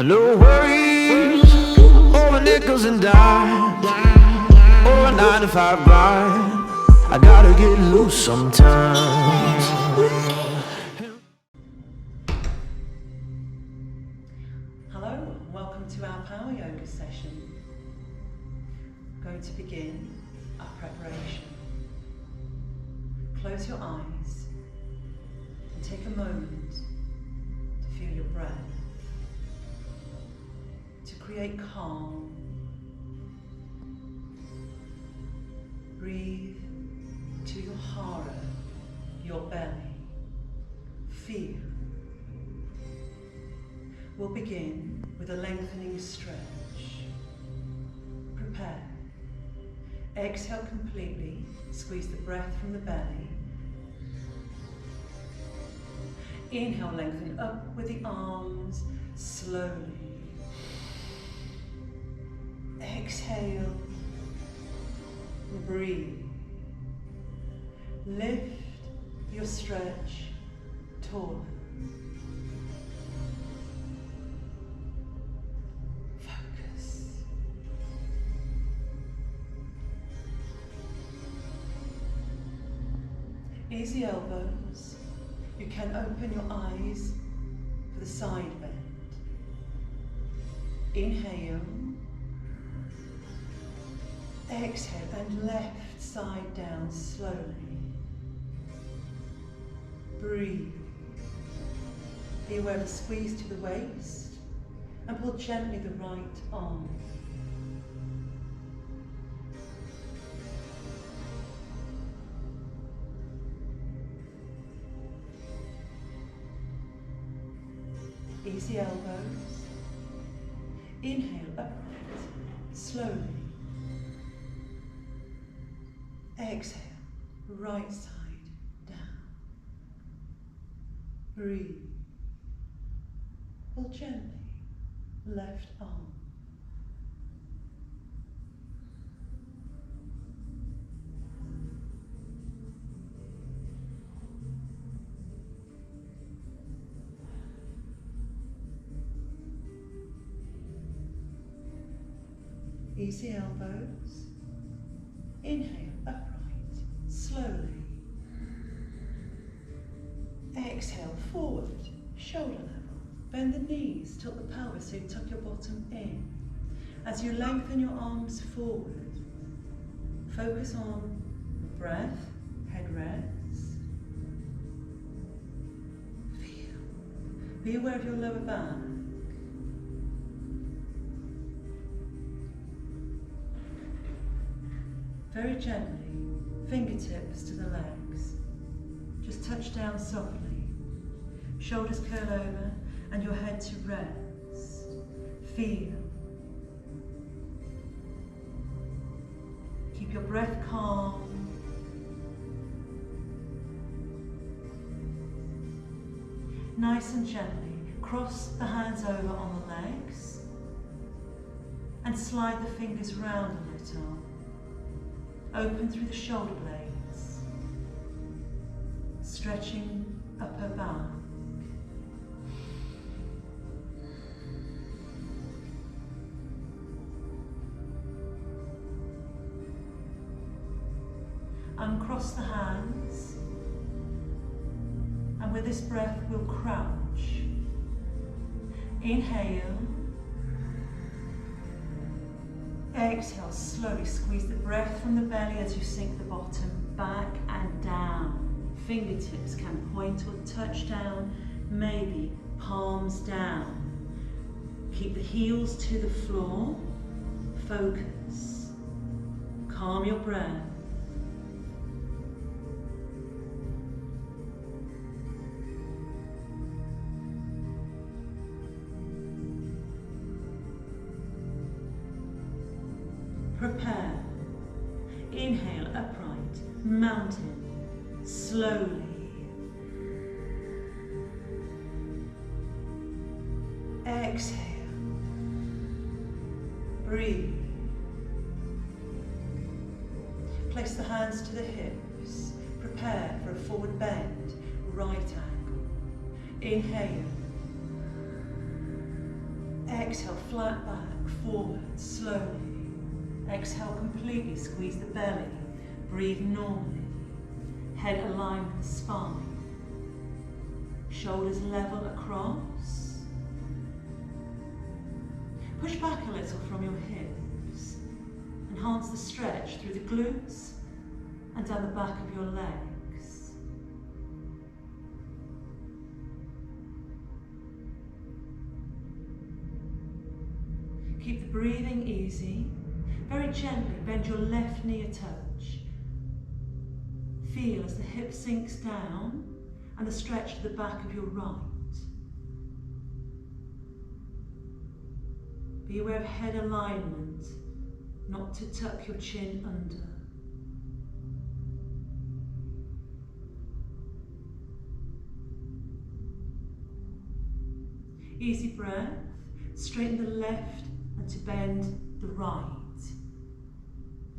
No worries over nickels and dimes or a 9 to 5 grind. I gotta get loose sometimes. Hello and welcome to our Power Yoga session. We're going to begin our preparation. Close your eyes and take a moment to feel your breath, to create calm. Breathe to your hara, your belly. Feel. We'll begin with a lengthening stretch. Prepare. Exhale completely. Squeeze the breath from the belly. Inhale, lengthen up with the arms slowly. Exhale. Breathe. Lift your stretch taller. Focus. Easy elbows. You can open your eyes for the side bend. Inhale. Exhale and left side down slowly. Breathe. Be aware of the squeeze to the waist and pull gently the right arm. Easy elbows. Inhale upright, slowly. Exhale, right side down. Breathe. Pull gently, left arm. Easy elbows. Inhale, upright, slowly. Exhale, forward, shoulder level. Bend the knees, tilt the pelvis so you tuck your bottom in. As you lengthen your arms forward, focus on the breath, head rests. Feel. Be aware of your lower back. Very gently, fingertips to the legs. Just touch down softly. Shoulders curl over and your head to rest. Feel. Keep your breath calm. Nice and gently, cross the hands over on the legs and slide the fingers round a little. Open through the shoulder blades, stretching upper back. Uncross the hands, and with this breath we'll crouch. Inhale. Exhale, slowly squeeze the breath from the belly as you sink the bottom back and down. Fingertips can point or touch down, maybe palms down. Keep the heels to the floor. Focus. Calm your breath. Prepare. Inhale, upright, mountain, slowly. Exhale. Breathe. Place the hands to the hips. Prepare for a forward bend, right angle. Inhale. Exhale, flat back, forward, slowly. Exhale, completely squeeze the belly. Breathe normally. Head aligned with the spine. Shoulders level across. Push back a little from your hips. Enhance the stretch through the glutes and down the back of your legs. Keep the breathing easy. Very gently bend your left knee a touch. Feel as the hip sinks down and the stretch to the back of your right. Be aware of head alignment, not to tuck your chin under. Easy breath, straighten the left and to bend the right.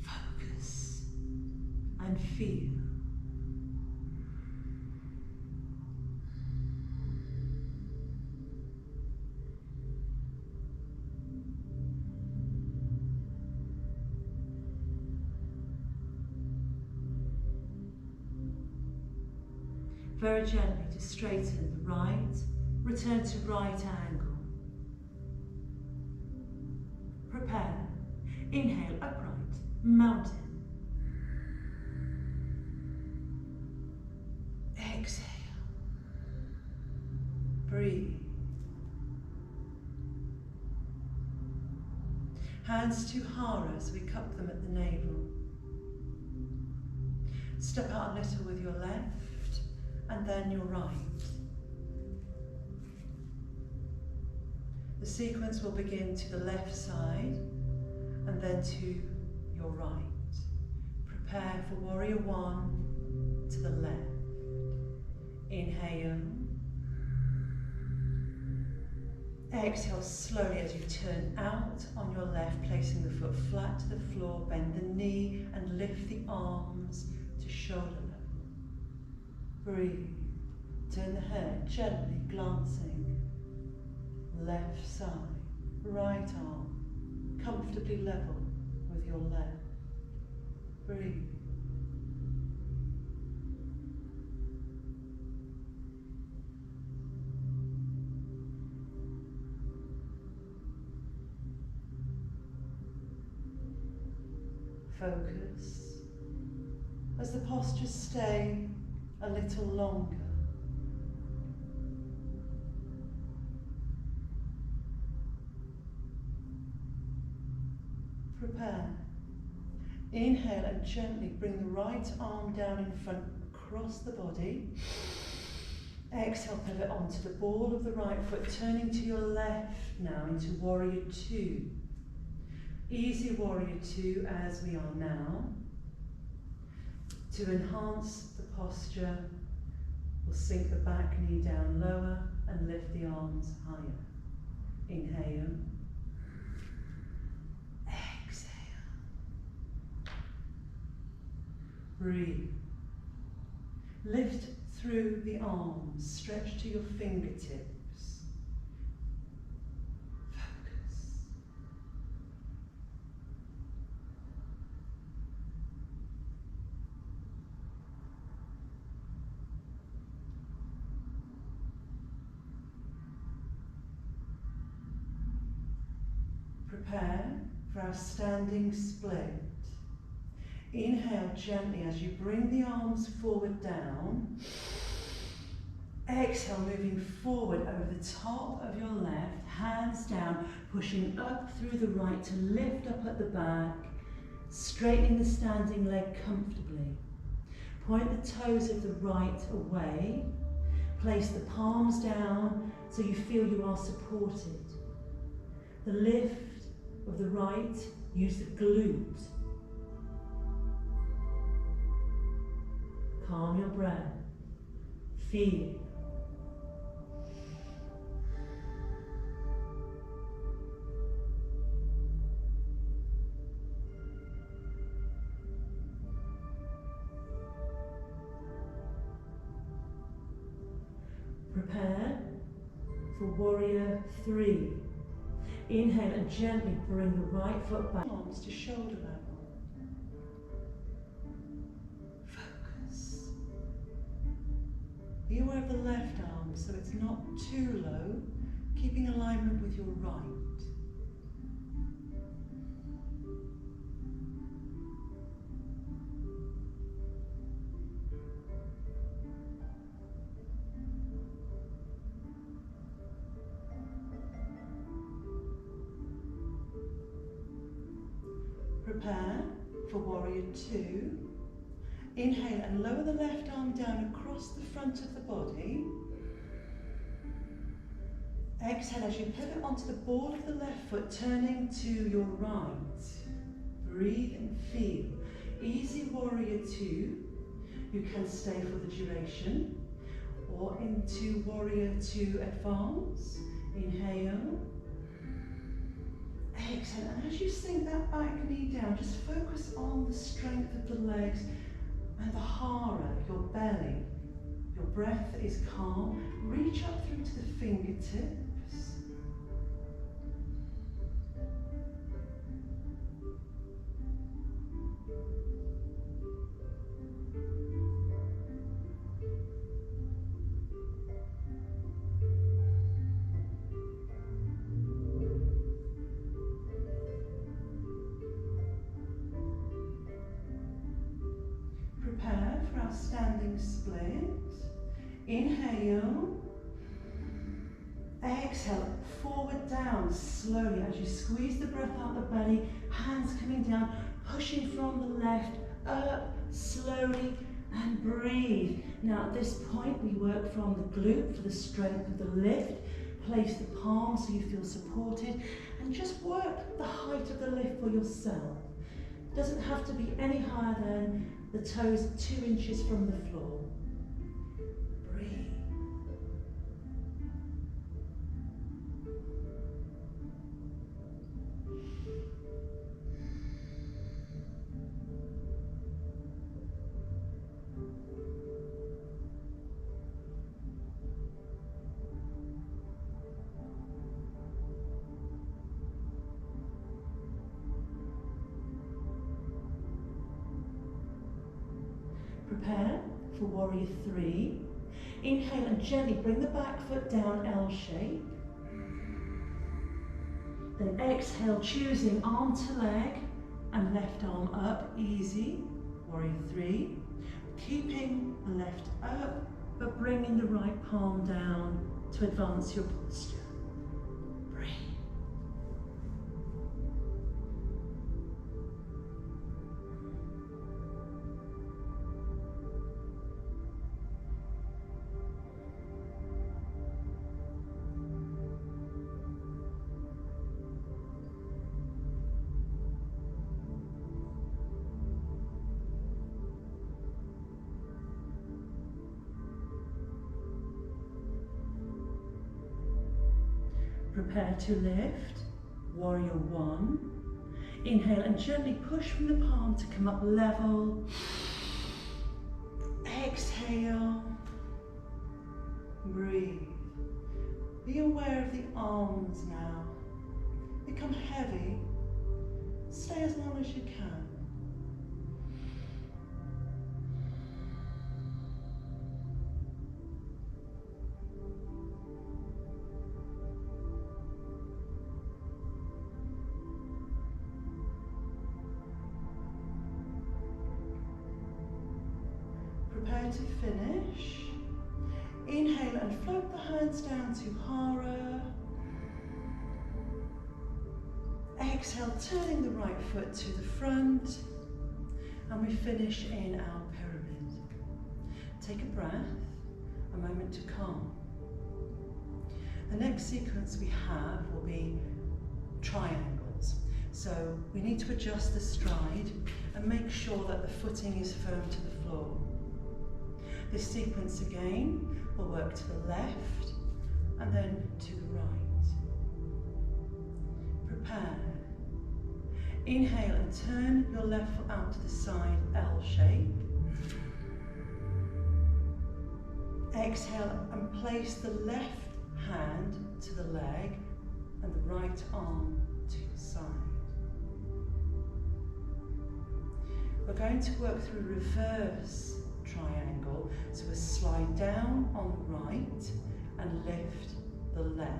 Focus and feel. Very gently to straighten the right, return to right angle. Prepare. Inhale, upright, mountain. Exhale. Breathe. Hands to hara as we cup them at the navel. Step out a little with your left and then your right. The sequence will begin to the left side and then to your right. Prepare for warrior one to the left. Inhale. Exhale slowly as you turn out on your left, placing the foot flat to the floor, bend the knee and lift the arms to shoulder level. Breathe. Turn the head gently, glancing. Left side, right arm, comfortably level with your left. Breathe. Focus as the postures stay a little longer. Prepare. Inhale and gently bring the right arm down in front across the body. Exhale, pivot onto the ball of the right foot, turning to your left now into warrior two. Easy warrior two as we are now. To enhance the posture, we'll sink the back knee down lower and lift the arms higher. Inhale. Exhale. Breathe. Lift through the arms, stretch to your fingertips. Focus. Prepare for our standing split. Inhale gently as you bring the arms forward down. Exhale, moving forward over the top of your left, hands down, pushing up through the right to lift up at the back, straightening the standing leg comfortably. Point the toes of the right away, place the palms down so you feel you are supported. The lift of the right, use the glute. Calm your breath. Feel. Prepare for warrior three. Inhale and gently bring the right foot back. Arms to shoulder level. Focus. Be aware of the left arm so it's not too low, keeping alignment with your right. Prepare for warrior two. Inhale and lower the left arm down across the front of the body. Exhale as you pivot onto the ball of the left foot, turning to your right. Breathe and feel. Easy warrior two. You can stay for the duration or into warrior two advance. Inhale. Exhale, and as you sink that back knee down, just focus on the strength of the legs and the hara, your belly. Your breath is calm. Reach up through to the fingertips. Prepare for our standing split. Inhale. Exhale, forward down slowly as you squeeze the breath out the belly, hands coming down, pushing from the left, up, slowly, and breathe. Now at this point we work from the glute for the strength of the lift. Place the palms so you feel supported, and just work the height of the lift for yourself. It doesn't have to be any higher than the toes 2 inches from the floor. Breathe. Prepare for warrior three. Inhale and gently bring the back foot down, L shape. Then exhale, choosing arm to leg and left arm up, easy. Warrior three. Keeping the left up, but bringing the right palm down to advance your posture. Breathe. Prepare to lift, warrior one. Inhale and gently push from the palm to come up level. Exhale, breathe. Be aware of the arms now. Become heavy. Stay as long as you can. Prepare to finish. Inhale and float the hands down to Hara. Exhale, turning the right foot to the front. And we finish in our pyramid. Take a breath, a moment to calm. The next sequence we have will be triangles. So we need to adjust the stride and make sure that the footing is firm to the floor. This sequence again will work to the left and then to the right. Prepare. Inhale and turn your left foot out to the side, L shape. Exhale and place the left hand to the leg, and the right arm to your side. We're going to work through reverse triangle, so we'll slide down on the right and lift the left.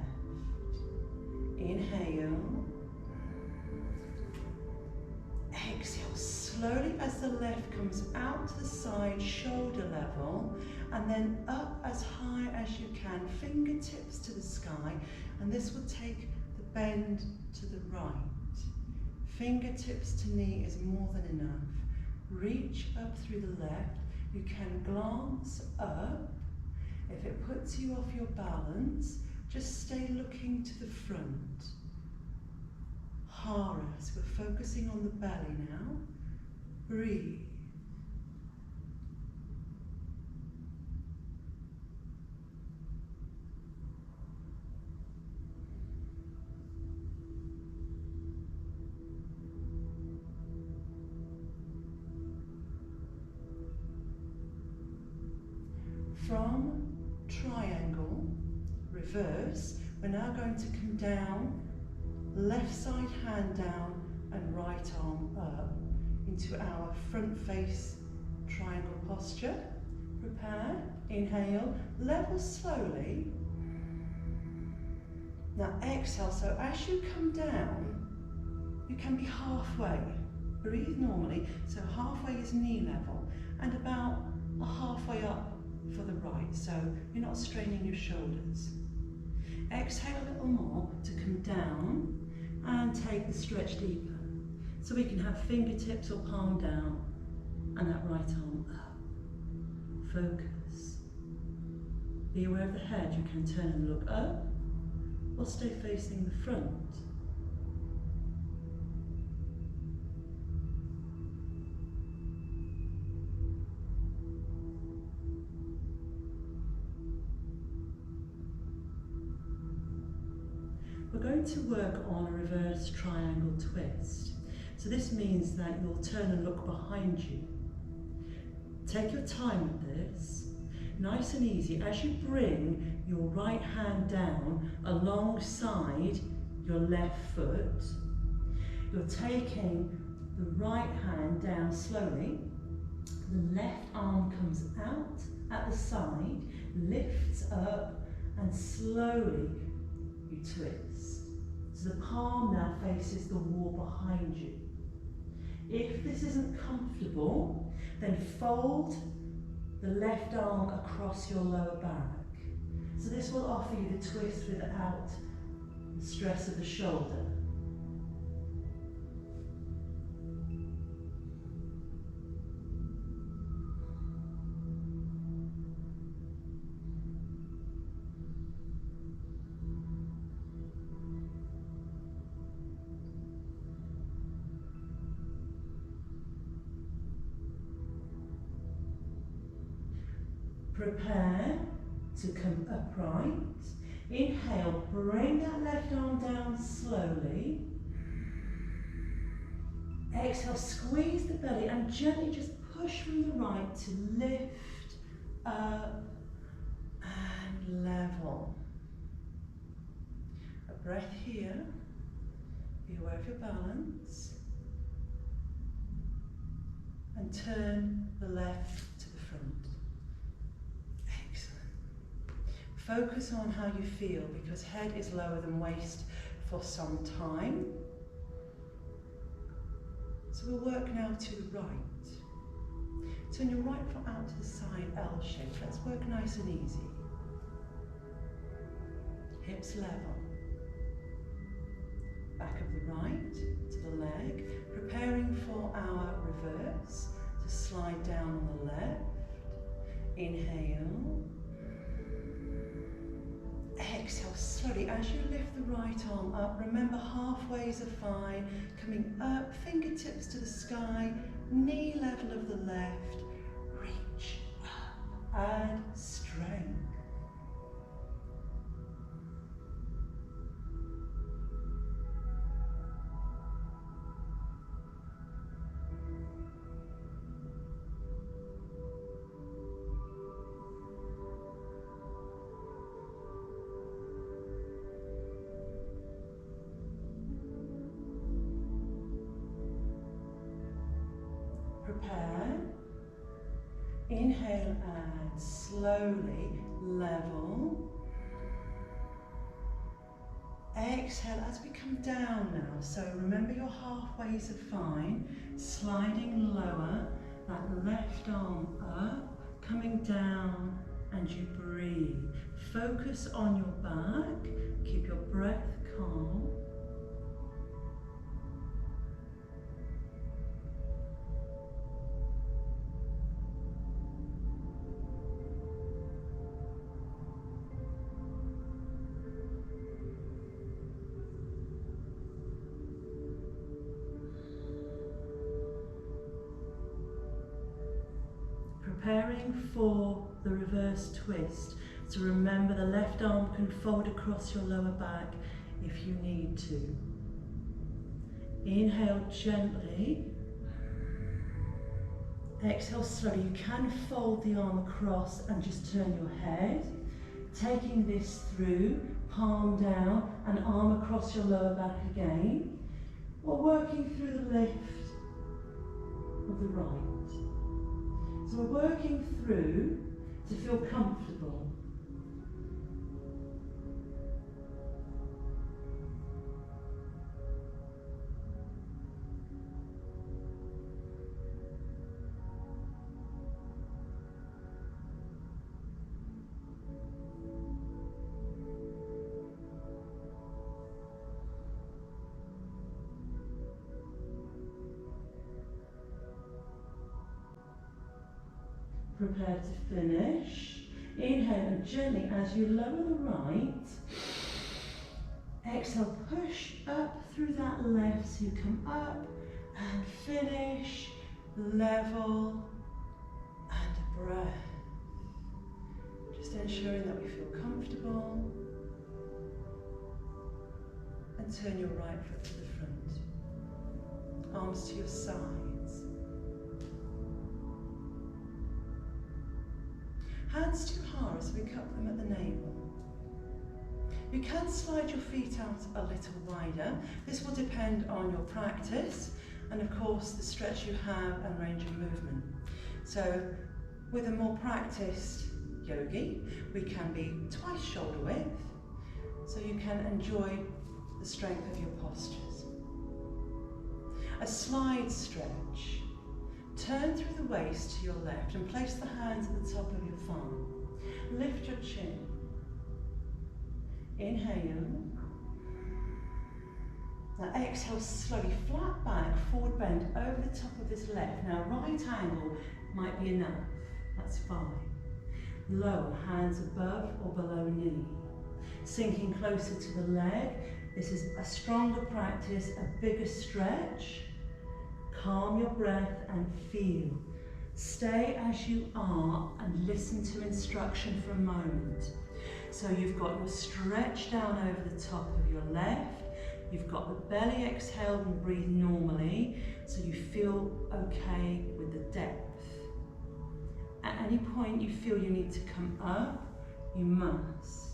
Inhale. Exhale slowly as the left comes out to the side, shoulder level, and then up as high as you can, fingertips to the sky, and this will take the bend to the right. Fingertips to knee is more than enough. Reach up through the left. You can glance up. If it puts you off your balance, just stay looking to the front. Haras, we're focusing on the belly now. Breathe. From triangle, reverse, we're now going to come down, left side hand down and right arm up into our front face triangle posture. Prepare, inhale, level slowly. Now exhale, so as you come down, you can be halfway. Breathe normally, so halfway is knee level and about halfway up for the right, so you're not straining your shoulders. Exhale a little more to come down and take the stretch deeper. So we can have fingertips or palm down and that right arm up. Focus. Be aware of the head. You can turn and look up or stay facing the front. We're going to work on a reverse triangle twist. So this means that you'll turn and look behind you. Take your time with this, nice and easy. As you bring your right hand down alongside your left foot, you're taking the right hand down slowly. The left arm comes out at the side, lifts up, and slowly you twist. So the palm now faces the wall behind you. If this isn't comfortable, then fold the left arm across your lower back. So this will offer you the twist without the stress of the shoulder. Prepare to come upright. Inhale, bring that left arm down slowly. Exhale, squeeze the belly and gently just push from the right to lift up and level. A breath here. Be aware of your balance. And turn the left to the front. Focus on how you feel, because head is lower than waist for some time. So we'll work now to the right. Turn your right foot out to the side, L shape. Let's work nice and easy. Hips level. Back of the right to the leg. Preparing for our reverse to slide down on the left. Inhale. Exhale slowly as you lift the right arm up. Remember, halfways are fine. Coming up, fingertips to the sky, knee level of the left. Reach up, add strength. Prepare. Inhale and slowly level. Exhale as we come down now. So remember your halfways are fine. Sliding lower, that left arm up, coming down, and you breathe. Focus on your back. Keep your breath calm. Preparing for the reverse twist. So remember the left arm can fold across your lower back if you need to. Inhale gently. Exhale slowly. You can fold the arm across and just turn your head. Taking this through, palm down and arm across your lower back again. Or working through the lift of the right. So we're working through to feel comfortable. Prepare to finish. Inhale and gently as you lower the right, exhale, push up through that left so you come up and finish, level and a breath. Just ensuring that we feel comfortable and turn your right foot to the front, arms to your sides. Hands to heart as we cup them at the navel. You can slide your feet out a little wider. This will depend on your practice and of course the stretch you have and range of movement. So with a more practiced yogi, we can be twice shoulder width, so you can enjoy the strength of your postures. A slide stretch. Turn through the waist to your left and place the hands at the top of your thumb. Lift your chin. Inhale. Now exhale slowly, flat back, forward bend over the top of this left. Now right angle might be enough, that's fine. Lower, hands above or below knee. Sinking closer to the leg. This is a stronger practice, a bigger stretch. Calm your breath and feel. Stay as you are and listen to instruction for a moment. So you've got your stretch down over the top of your left. You've got the belly exhaled and breathe normally, so you feel okay with the depth. At any point you feel you need to come up, you must.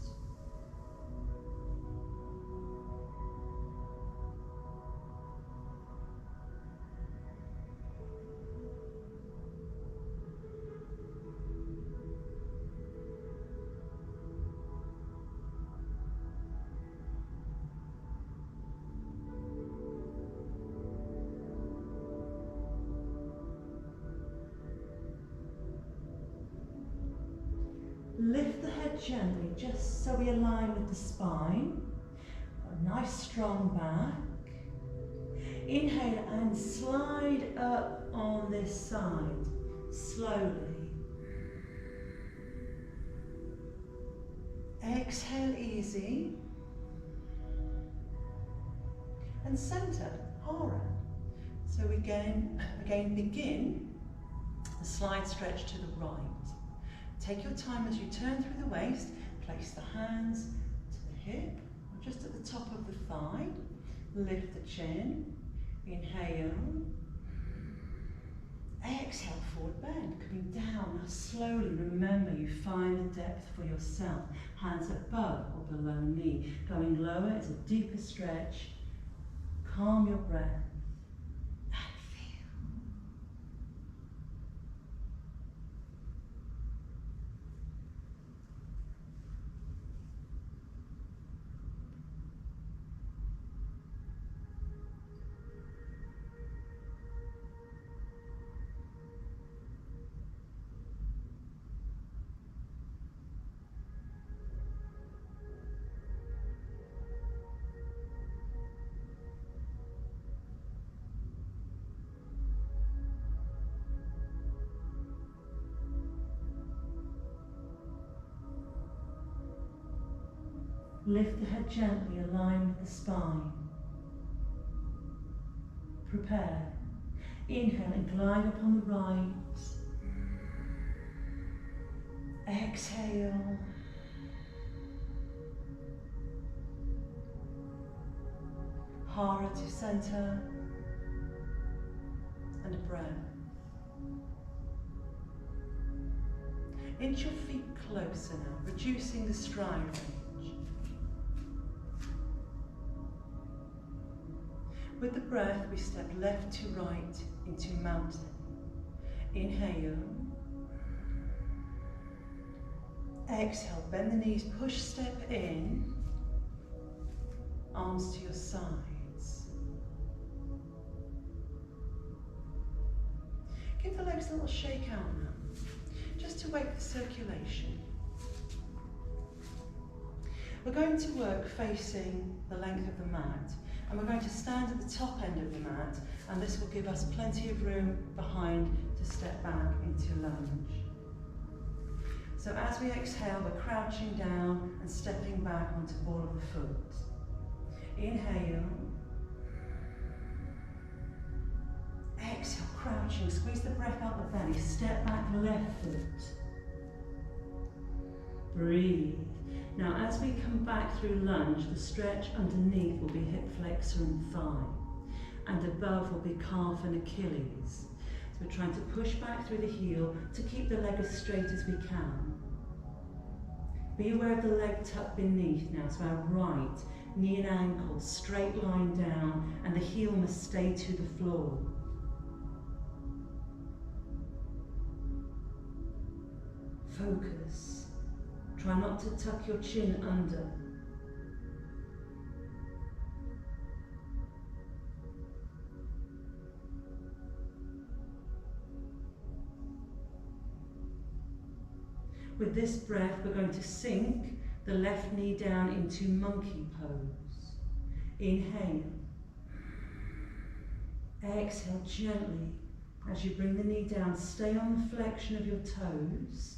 Lift the head gently, just so we align with the spine. A nice strong back. Inhale and slide up on this side, slowly. Exhale easy. And center, Hara. So we again begin the slide stretch to the right. Take your time as you turn through the waist, place the hands to the hip, or just at the top of the thigh. Lift the chin, inhale. Exhale, forward bend, coming down. Now slowly, remember you find the depth for yourself. Hands above or below knee. Going lower is a deeper stretch. Calm your breath and feel. Lift the head gently, align with the spine. Prepare. Inhale and glide up on the right. Exhale. Hara to center. And a breath. Inch your feet closer now, reducing the stride range. With the breath, we step left to right into mountain. Inhale. Exhale, bend the knees, push step in. Arms to your sides. Give the legs a little shake out now, just to wake the circulation. We're going to work facing the length of the mat, and we're going to stand at the top end of the mat, and this will give us plenty of room behind to step back into lunge. So as we exhale, we're crouching down and stepping back onto ball of the foot. Inhale. Exhale, crouching, squeeze the breath out the belly, step back left foot. Breathe. Now as we come back through lunge, the stretch underneath will be hip flexor and thigh, and above will be calf and Achilles. So we're trying to push back through the heel to keep the leg as straight as we can. Be aware of the leg tucked beneath now, so our right knee and ankle straight line down, and the heel must stay to the floor. Focus. Try not to tuck your chin under. With this breath, we're going to sink the left knee down into monkey pose. Inhale. Exhale gently. As you bring the knee down, stay on the flexion of your toes.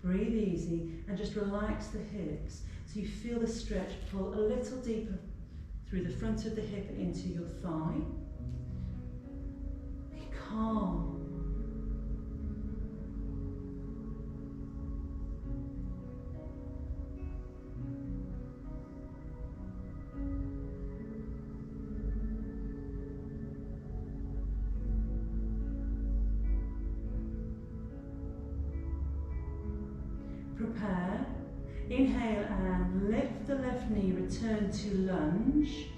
Breathe easy and just relax the hips so you feel the stretch pull a little deeper through the front of the hip into your thigh. Be calm. Prepare. Inhale and lift the left knee, return to lunge.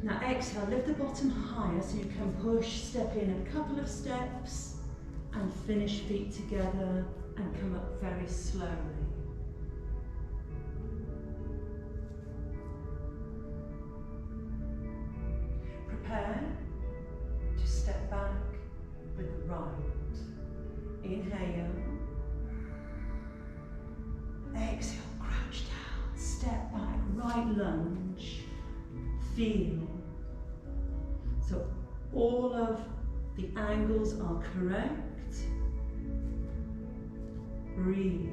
Now exhale, lift the bottom higher so you can push, step in a couple of steps and finish feet together and come up very slowly. Prepare to step back with the right. Inhale. Exhale, crouch down, step back, right lunge, feel. So all of the angles are correct. Breathe.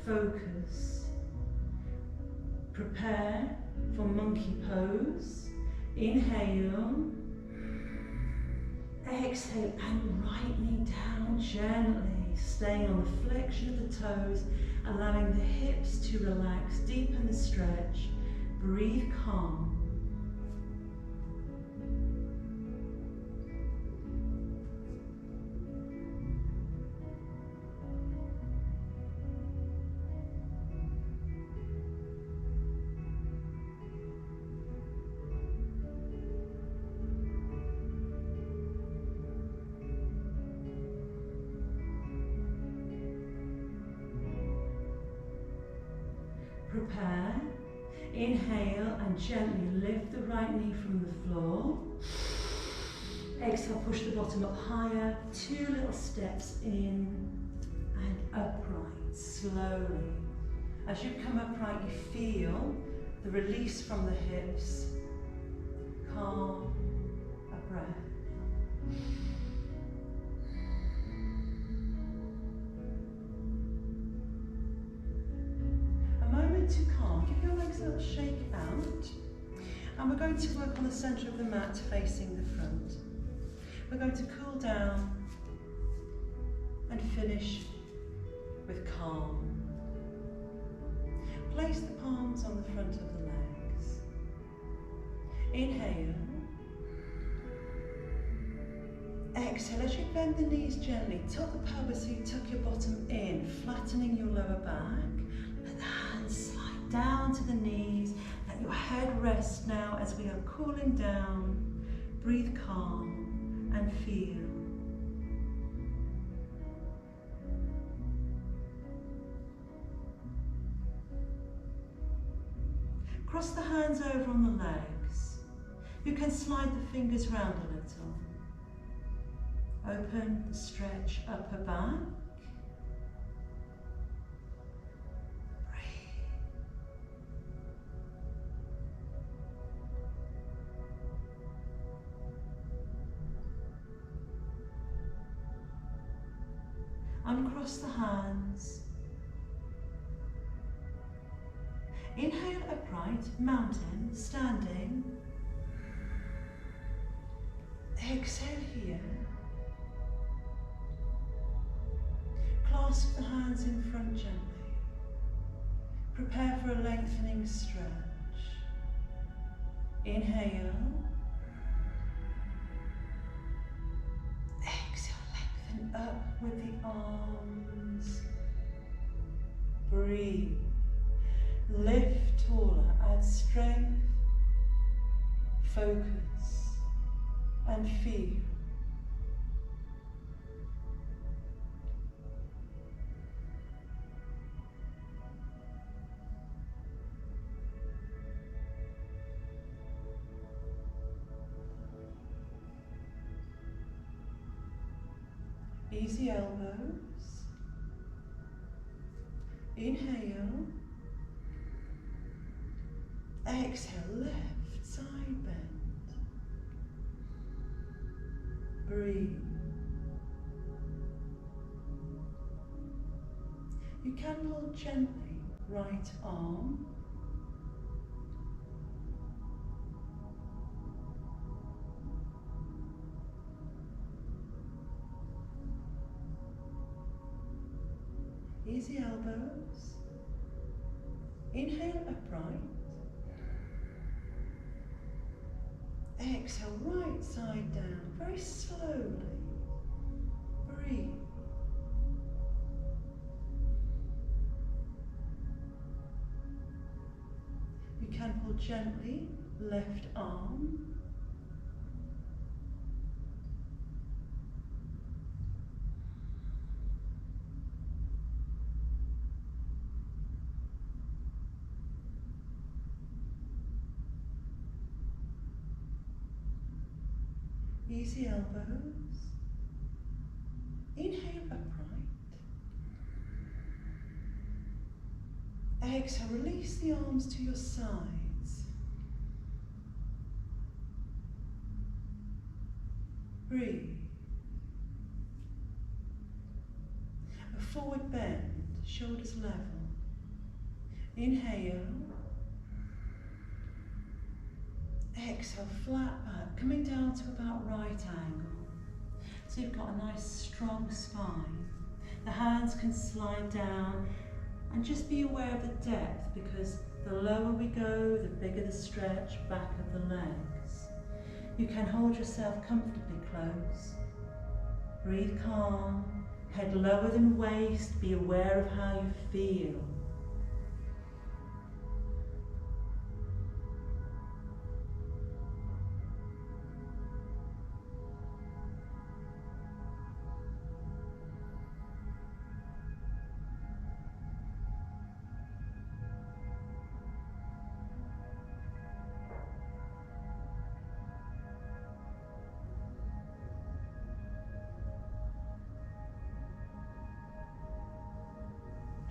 Focus. Prepare for monkey pose. Inhale. Exhale and right knee down gently, staying on the flexion of the toes, allowing the hips to relax, deepen the stretch. Breathe calm. Prepare. Inhale and gently lift the right knee from the floor. Exhale, push the bottom up higher. 2 little steps in and upright, slowly. As you come upright, you feel the release from the hips. Calm, a breath. A moment to calm. Give your legs a little shake out. And we're going to work on the centre of the mat facing the front. We're going to cool down and finish with calm. Place the palms on the front of the legs. Inhale. Exhale as you bend the knees gently. Tuck the pelvis so you tuck your bottom in, flattening your lower back. Let the hands slide down to the knees. Let your head rest now as we are cooling down. Breathe calm and feel. Cross the hands over on the legs. You can slide the fingers round a little. Open, stretch upper back. Breathe. Uncross the hands. Inhale upright, mountain, standing. Exhale here. Clasp the hands in front gently. Prepare for a lengthening stretch. Inhale. Exhale, lengthen up with the arms. Breathe. Lift taller, add strength, focus, and feel. Easy elbows. Inhale. Exhale, left side bend. Breathe. You can pull gently, right arm. Easy elbows. Inhale upright. Exhale, right side down, very slowly. Breathe. You can pull gently, left arm. Easy elbows. Inhale upright. Exhale, release the arms to your sides. Breathe. A forward bend, shoulders level. Inhale. Exhale, flat back, coming down to about right angle. So you've got a nice strong spine. The hands can slide down and just be aware of the depth because the lower we go, the bigger the stretch back of the legs. You can hold yourself comfortably close. Breathe calm, head lower than waist, be aware of how you feel.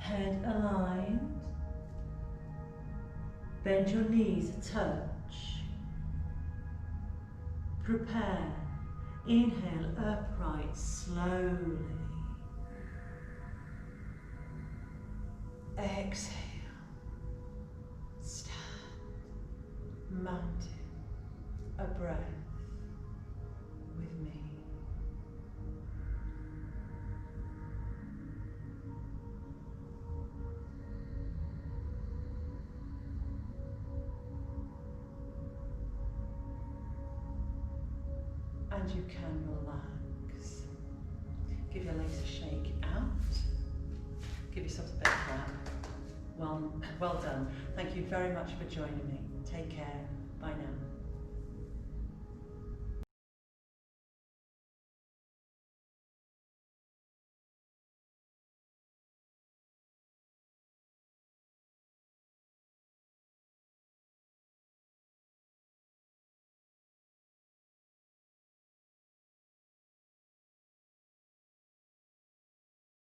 Head aligned. Bend your knees a touch. Prepare. Inhale upright slowly. Exhale. Stand. Mountain. A breath with me. And you can relax. Give your legs a shake out. Give yourself a bit of clap. Well done. Thank you very much for joining me. Take care. Bye now.